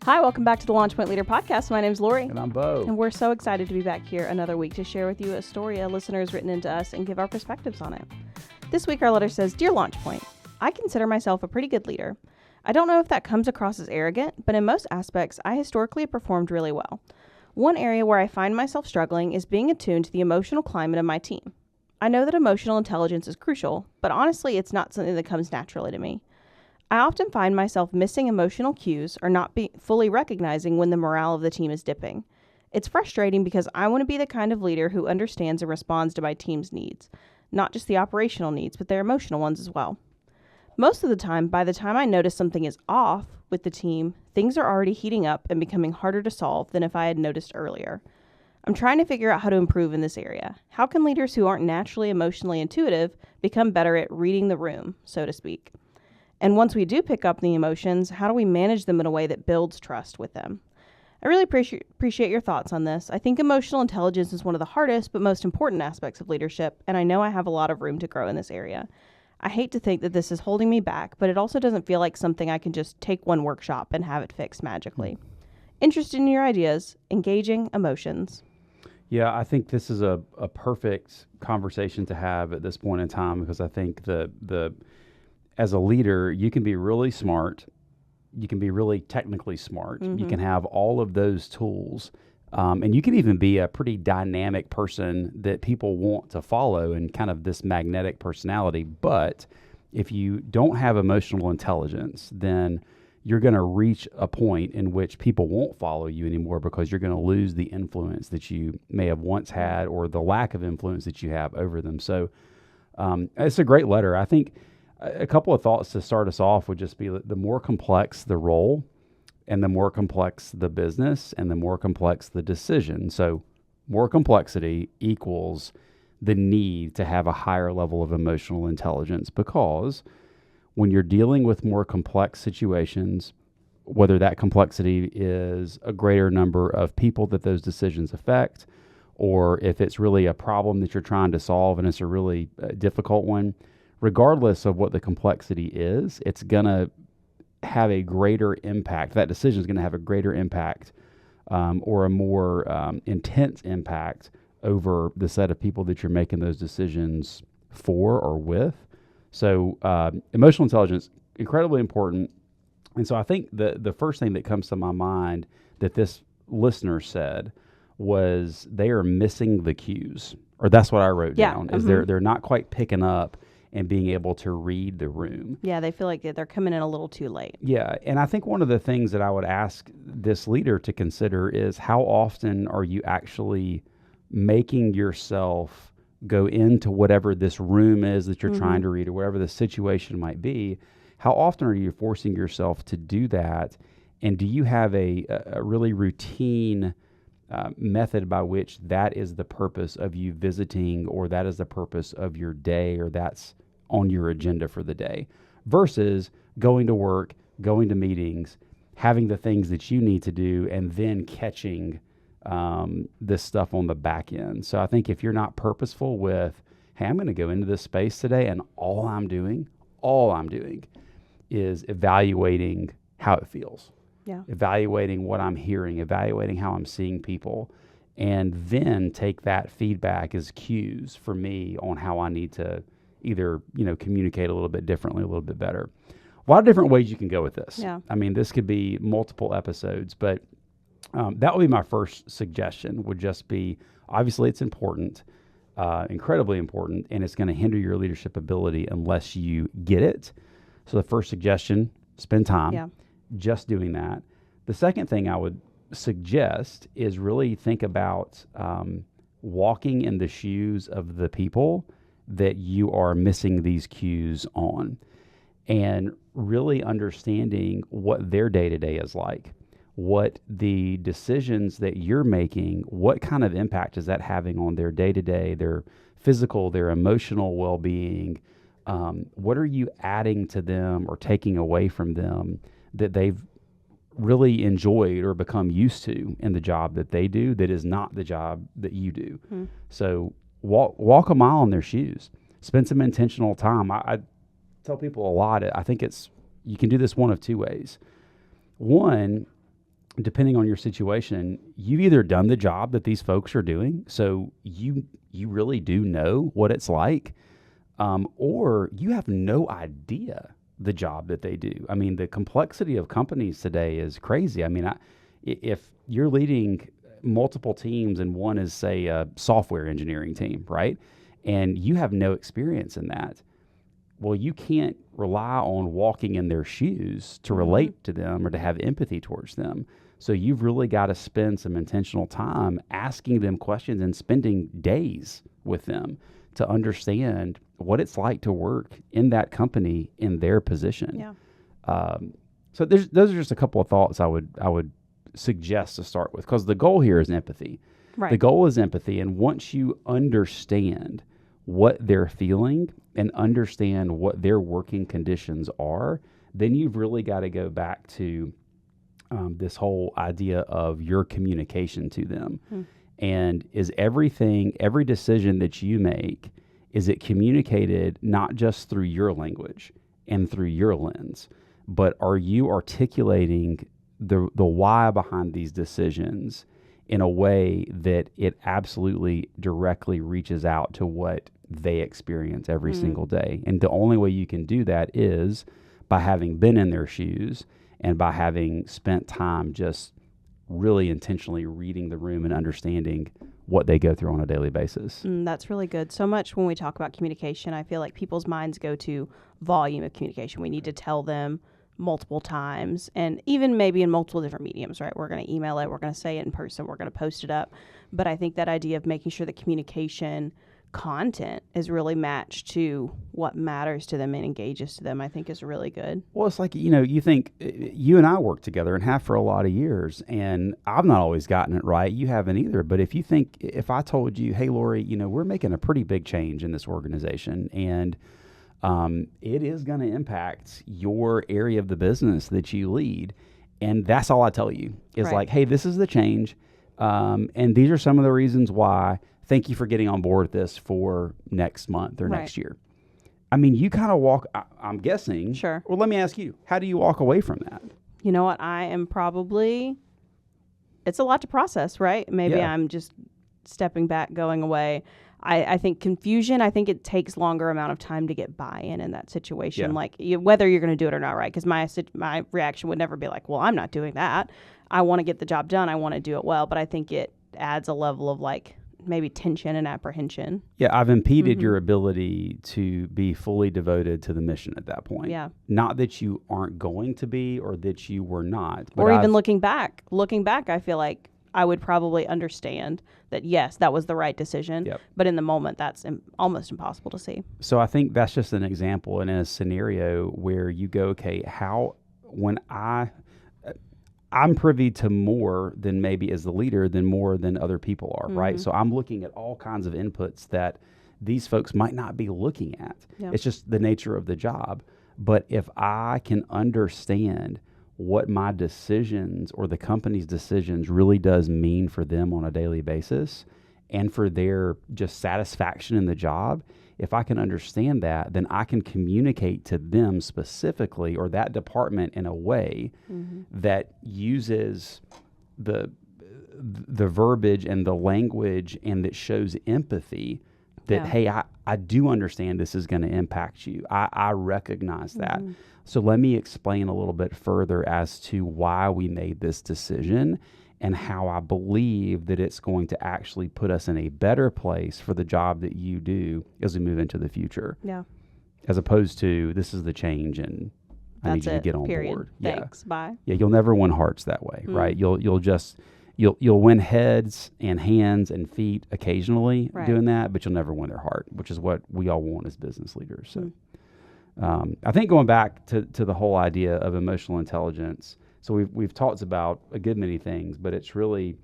Hi, welcome back to the Launch Point Leader Podcast. My name's Lori. And I'm Beau. And we're so excited to be back here another week to share with you a story a listener has written into us and give our perspectives on it. This week our letter says, Dear Launch Point, I consider myself a pretty good leader. I don't know if that comes across as arrogant, but in most aspects, I historically have performed really well. One area where I find myself struggling is being attuned to the emotional climate of my team. I know that emotional intelligence is crucial, but honestly, it's not something that comes naturally to me. I often find myself missing emotional cues or not fully recognizing when the morale of the team is dipping. It's frustrating because I want to be the kind of leader who understands and responds to my team's needs, not just the operational needs, but their emotional ones as well. Most of the time, by the time I notice something is off with the team, things are already heating up and becoming harder to solve than if I had noticed earlier. I'm trying to figure out how to improve in this area. How can leaders who aren't naturally emotionally intuitive become better at reading the room, so to speak? And once we do pick up the emotions, how do we manage them in a way that builds trust with them? I really appreciate your thoughts on this. I think emotional intelligence is one of the hardest but most important aspects of leadership, and I know I have a lot of room to grow in this area. I hate to think that this is holding me back, but it also doesn't feel like something I can just take one workshop and have it fixed magically. Interested in your ideas, engaging emotions. Yeah, I think this is a perfect conversation to have at this point in time, because I think as a leader, you can be really smart. You can be really technically smart. Mm-hmm. You can have all of those tools. And you can even be a pretty dynamic person that people want to follow and kind of this magnetic personality. But if you don't have emotional intelligence, then you're going to reach a point in which people won't follow you anymore because you're going to lose the influence that you may have once had or the lack of influence that you have over them. So it's a great letter. I think a couple of thoughts to start us off would just be the more complex the role and the more complex the business and the more complex the decision. So more complexity equals the need to have a higher level of emotional intelligence, because when you're dealing with more complex situations, whether that complexity is a greater number of people that those decisions affect, or if it's really a problem that you're trying to solve and it's a really difficult one, regardless of what the complexity is, it's going to have a greater impact. That decision is going to have a greater impact or a more intense impact over the set of people that you're making those decisions for or with. So emotional intelligence, incredibly important. And so I think the first thing that comes to my mind that this listener said was they are missing the cues, or that's what I wrote down, is they're not quite picking up and being able to read the room. Yeah, they feel like they're coming in a little too late. Yeah, and I think one of the things that I would ask this leader to consider is how often are you actually making yourself go into whatever this room is that you're trying to read, or whatever the situation might be. How often are you forcing yourself to do that? And do you have a really routine method by which that is the purpose of you visiting, or that is the purpose of your day, or that's on your agenda for the day, versus going to work, going to meetings, having the things that you need to do, and then catching this stuff on the back end. So I think if you're not purposeful with, hey, I'm going to go into this space today, and all I'm doing is evaluating how it feels. Yeah. Evaluating what I'm hearing, evaluating how I'm seeing people, and then take that feedback as cues for me on how I need to either, communicate a little bit differently, a little bit better. A lot of different ways you can go with this. Yeah. I mean, this could be multiple episodes, but that would be my first suggestion, would just be, obviously it's important, incredibly important, and it's going to hinder your leadership ability unless you get it. So the first suggestion, spend time just doing that. The second thing I would suggest is really think about walking in the shoes of the people that you are missing these cues on, and really understanding what their day-to-day is like, what the decisions that you're making, what kind of impact is that having on their day-to-day, their physical, their emotional well-being. What are you adding to them or taking away from them that they've really enjoyed or become used to in the job that they do that is not the job that you do? So walk a mile in their shoes. Spend some intentional time. I tell people a lot, I think you can do this one of two ways. One depending on your situation, you've either done the job that these folks are doing, so you really do know what it's like, or you have no idea the job that they do. I mean, the complexity of companies today is crazy. I mean, if you're leading multiple teams and one is, say, a software engineering team, right? And you have no experience in that. Well, you can't rely on walking in their shoes to relate to them or to have empathy towards them. So you've really got to spend some intentional time asking them questions and spending days with them to understand what it's like to work in that company in their position. Yeah. So those are just a couple of thoughts I would suggest to start with, because the goal here is empathy. Right. The goal is empathy, and once you understand what they're feeling and understand what their working conditions are, then you've really got to go back to this whole idea of your communication to them. And is every decision that you make, is it communicated not just through your language and through your lens, but are you articulating the why behind these decisions in a way that it absolutely directly reaches out to what they experience every single day? And the only way you can do that is by having been in their shoes and by having spent time just really intentionally reading the room and understanding what they go through on a daily basis. That's really good. So much when we talk about communication, I feel like people's minds go to volume of communication. We need to tell them multiple times, and even maybe in multiple different mediums, right? We're going to email it, we're going to say it in person, we're going to post it up. But I think that idea of making sure the communication content is really matched to what matters to them and engages to them, I think is really good. Well, it's like, you think you and I work together and have for a lot of years, and I've not always gotten it right. You haven't either. But if I told you, hey, Lori, we're making a pretty big change in this organization, and it is going to impact your area of the business that you lead. And that's all I tell you is like, hey, this is the change. And these are some of the reasons why. Thank you for getting on board with this for next month or next year. I mean, you kind of walk, I'm guessing. Sure. Well, let me ask you, how do you walk away from that? You know what? It's a lot to process, right? Maybe I'm just stepping back, going away. I think confusion, I think it takes longer amount of time to get buy-in in that situation. Like whether you're going to do it or not, right? Because my reaction would never be like, well, I'm not doing that. I want to get the job done. I want to do it well. But I think it adds a level of like maybe tension and apprehension. Yeah, I've impeded your ability to be fully devoted to the mission at that point. Yeah. Not that you aren't going to be or that you were not. But or even looking back, I feel like I would probably understand that, yes, that was the right decision. Yep. But in the moment, that's almost impossible to see. So I think that's just an example in a scenario where you go, okay, when I'm privy to more than maybe as the leader than more than other people are, right? So I'm looking at all kinds of inputs that these folks might not be looking at. Yeah. It's just the nature of the job. But if I can understand what my decisions or the company's decisions really does mean for them on a daily basis and for their just satisfaction in the job, if I can understand that, then I can communicate to them specifically or that department in a way that uses the verbiage and the language and that shows empathy that, hey, I do understand this is going to impact you. I recognize that. So let me explain a little bit further as to why we made this decision and how I believe that it's going to actually put us in a better place for the job that you do as we move into the future. Yeah. As opposed to, this is the change and I need you to get on board. Thanks. Yeah. Bye. Yeah, you'll never win hearts that way, right? You'll win heads and hands and feet occasionally doing that, but you'll never win their heart, which is what we all want as business leaders. So I think going back to the whole idea of emotional intelligence, so we've talked about a good many things, but it's really,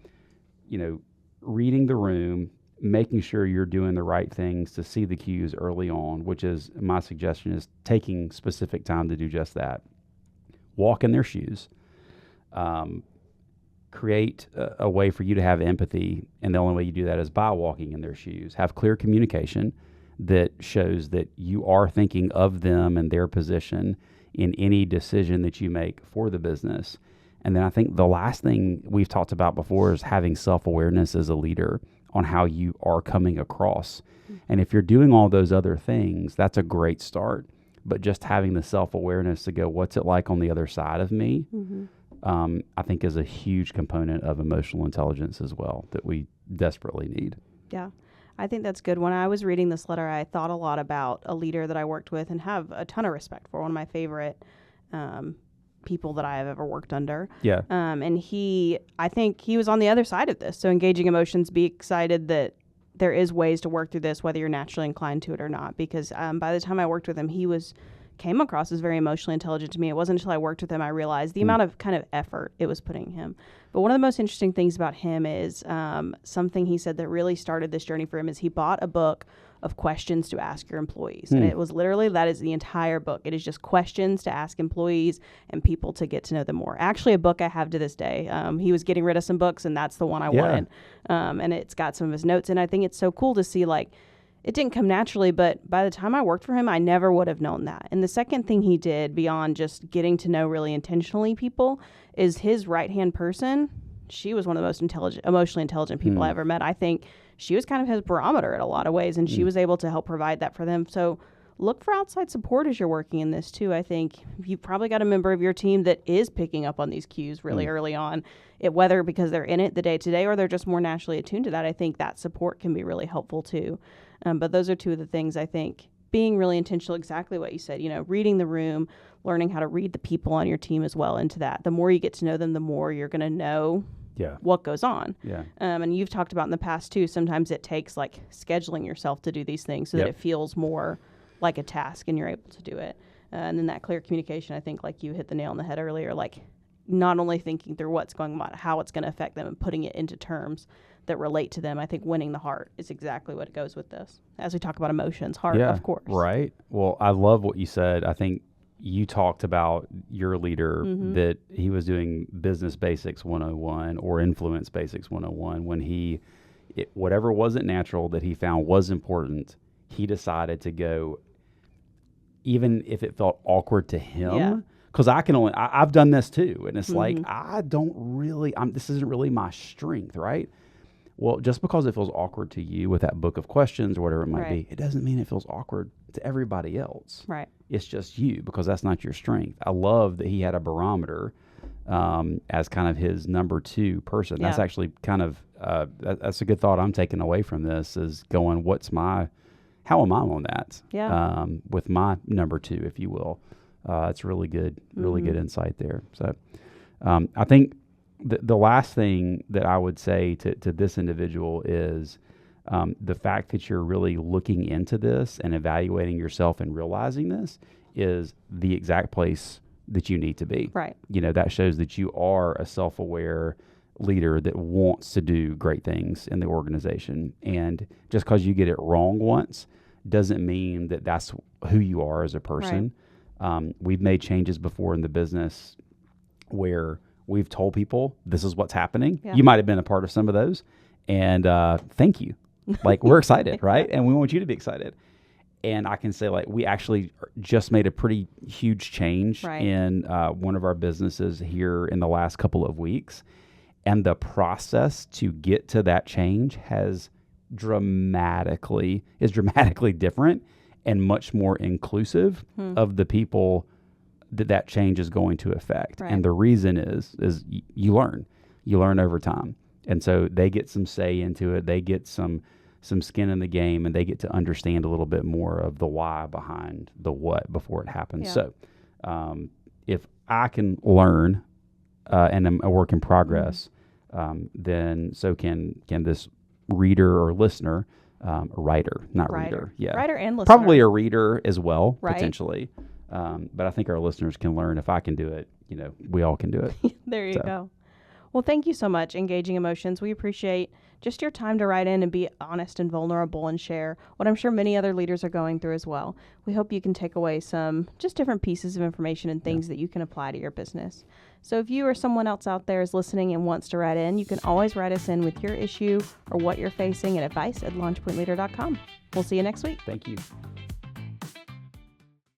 reading the room, making sure you're doing the right things to see the cues early on, which is my suggestion is taking specific time to do just that. Walk in their shoes. Create a way for you to have empathy, and the only way you do that is by walking in their shoes. Have clear communication that shows that you are thinking of them and their position in any decision that you make for the business. And then I think the last thing we've talked about before is having self-awareness as a leader on how you are coming across. And if you're doing all those other things, that's a great start. But just having the self-awareness to go, what's it like on the other side of me, I think is a huge component of emotional intelligence as well that we desperately need. Yeah, I think that's good. When I was reading this letter, I thought a lot about a leader that I worked with and have a ton of respect for, one of my favorite people that I have ever worked under. Yeah. And I think he was on the other side of this. So engaging emotions, be excited that there is ways to work through this, whether you're naturally inclined to it or not. Because by the time I worked with him, came across as very emotionally intelligent to me. It wasn't until I worked with him I realized the amount of kind of effort it was putting him. But one of the most interesting things about him is something he said that really started this journey for him is he bought a book of questions to ask your employees. And it was literally, that is the entire book. It is just questions to ask employees and people to get to know them more. Actually, a book I have to this day. He was getting rid of some books, and that's the one I wanted. And it's got some of his notes. And I think it's so cool to see, like, it didn't come naturally, but by the time I worked for him, I never would have known that. And the second thing he did beyond just getting to know really intentionally people is his right-hand person. She was one of the most emotionally intelligent people I ever met. I think she was kind of his barometer in a lot of ways, and she was able to help provide that for them. So look for outside support as you're working in this too. I think you've probably got a member of your team that is picking up on these cues really early on, whether because they're in it the day to day or they're just more naturally attuned to that. I think that support can be really helpful too. But those are two of the things I think, being really intentional, exactly what you said, reading the room, learning how to read the people on your team as well into that. The more you get to know them, the more you're going to know what goes on. Yeah. And you've talked about in the past too, sometimes it takes like scheduling yourself to do these things so that it feels more like a task and you're able to do it. And then that clear communication, I think, like you hit the nail on the head earlier, like not only thinking through what's going on, how it's going to affect them and putting it into terms that relate to them. I think winning the heart is exactly what goes with this. As we talk about emotions, heart, of course. Right. Well, I love what you said. I think you talked about your leader that he was doing business basics 101 or influence basics 101 when whatever wasn't natural that he found was important, he decided to go, even if it felt awkward to him. Because I've done this too. And it's like, this isn't really my strength, right? Well, just because it feels awkward to you with that book of questions or whatever it might be, it doesn't mean it feels awkward to everybody else. Right. It's just you, because that's not your strength. I love that he had a barometer as kind of his number two person. That's actually kind of, that's a good thought I'm taking away from this, is going, how am I on that? Yeah. With my number two, if you will. It's really good insight there. So I think the last thing that I would say to this individual is the fact that you're really looking into this and evaluating yourself and realizing this is the exact place that you need to be. Right. That shows that you are a self-aware leader that wants to do great things in the organization. And just because you get it wrong once doesn't mean that that's who you are as a person. Right. We've made changes before in the business where we've told people this is what's happening. Yeah. You might have been a part of some of those. And thank you. Like, we're excited, right? And we want you to be excited. And I can say, like, we actually just made a pretty huge change in one of our businesses here in the last couple of weeks. And the process to get to that change is dramatically different and much more inclusive of the people that change is going to affect. Right. And the reason is you learn over time. And so they get some say into it. They get some skin in the game, and they get to understand a little bit more of the why behind the what before it happens. Yeah. So if I can learn and I'm a work in progress, then so can this reader or listener, writer, not reader. Yeah. Writer and listener. Probably a reader as well, potentially. But I think our listeners can learn. If I can do it, we all can do it. There you go. Well, thank you so much, Engaging Emotions. We appreciate just your time to write in and be honest and vulnerable and share what I'm sure many other leaders are going through as well. We hope you can take away some just different pieces of information and things that you can apply to your business. So if you or someone else out there is listening and wants to write in, you can always write us in with your issue or what you're facing at advice@launchpointleader.com. We'll see you next week. Thank you.